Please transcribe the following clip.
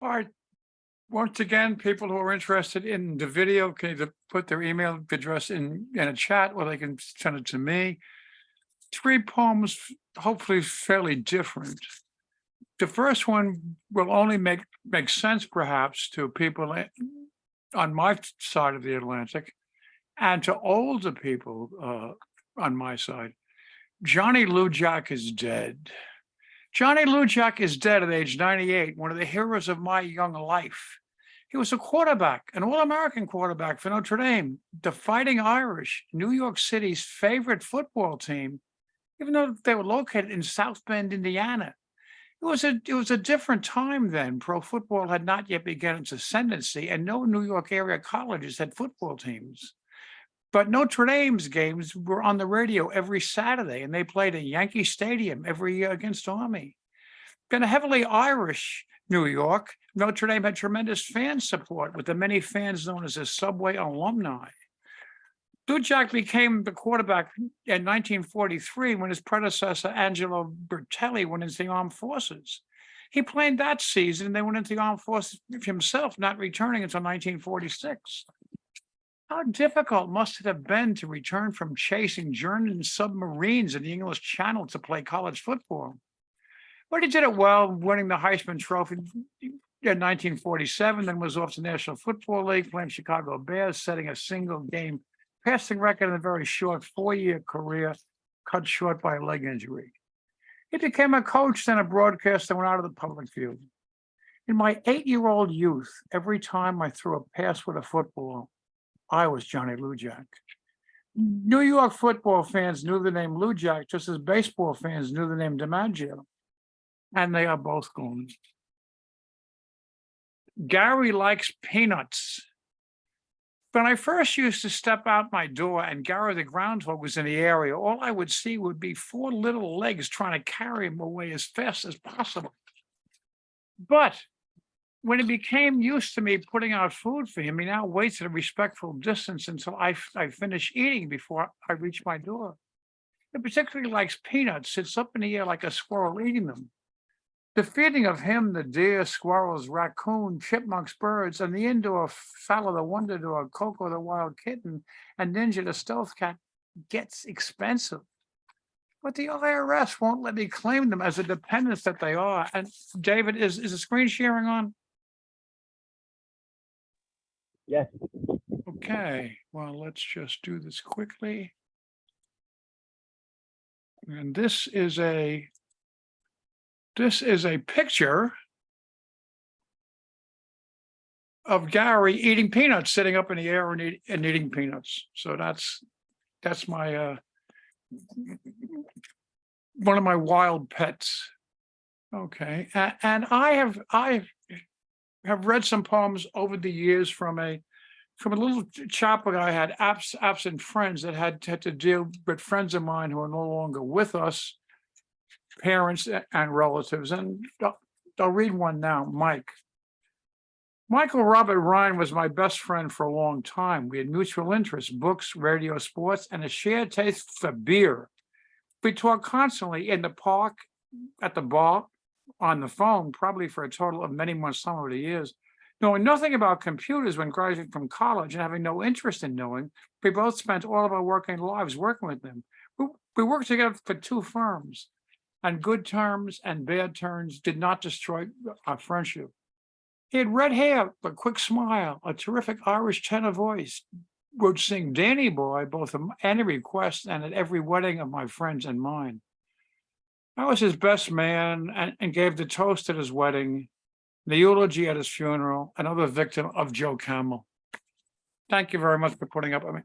All right. Once again, people who are interested in the video can either put their email address in a chat or they can send it to me. Three poems, hopefully fairly different. The first one will only make sense perhaps to people on my side of the Atlantic and to older people on my side. Johnny Lou Jack is dead. Johnny Lou Jack is dead at age 98, one of the heroes of my young life. He was a quarterback, an All-American quarterback for Notre Dame, the Fighting Irish, New York City's favorite football team, even though they were located in South Bend, Indiana. It was a different time then. Pro football had not yet begun its ascendancy, and no New York area colleges had football teams. But Notre Dame's games were on the radio every Saturday, and they played at Yankee Stadium every year against Army. In a heavily Irish New York, Notre Dame had tremendous fan support, with the many fans known as the Subway alumni. Jack became the quarterback in 1943 when his predecessor, Angelo Bertelli, went into the armed forces. He played that season and then went into the armed forces himself, not returning until 1946. How difficult must it have been to return from chasing German submarines in the English Channel to play college football? But he did it well, winning the Heisman Trophy in 1947, then was off to the National Football League, playing Chicago Bears, setting a single-game passing record in a very short 4-year career, cut short by a leg injury. He became a coach, then a broadcaster, and went out of the public view. In my 8-year-old youth, every time I threw a pass with a football, I was Johnny Lou Jack. New York football fans knew the name Lou Jack just as baseball fans knew the name DiMaggio, and they are both gone. Gary likes peanuts. When I first used to step out my door and Gary the groundhog was in the area, all I would see would be 4 little legs trying to carry him away as fast as possible. But when he became used to me putting out food for him, he now waits at a respectful distance until I finish eating before I reach my door. He particularly likes peanuts, sits up in the air like a squirrel eating them. The feeding of him, the deer, squirrels, raccoon, chipmunks, birds, and the indoor Fowler the Wonder Dog, Coco the Wild Kitten, and Ninja the Stealth Cat gets expensive. But the IRS won't let me claim them as a dependence that they are. And David, is the screen sharing on? Yes. Okay, well, let's just do this quickly. And this is a picture of Gary eating peanuts, sitting up in the air and eating peanuts. So that's my one of my wild pets. Okay, and I have read some poems over the years from a little chapbook I had, absent friends, that had to deal with friends of mine who are no longer with us, parents and relatives. And I'll read one now. Michael Robert Ryan was my best friend for a long time. We had mutual interests, books, radio, sports, and a shared taste for beer. We talked constantly in the park, at the bar, on the phone, probably for a total of many months, some of the years. Knowing nothing about computers when graduating from college and having no interest in knowing, we both spent all of our working lives working with them. We worked together for 2 firms, and good terms and bad turns did not destroy our friendship. He had red hair, a quick smile, a terrific Irish tenor voice, would sing Danny Boy both at any request and at every wedding of my friends and mine. I was his best man and gave the toast at his wedding, the eulogy at his funeral, another victim of Joe Camel. Thank you very much for putting up with me.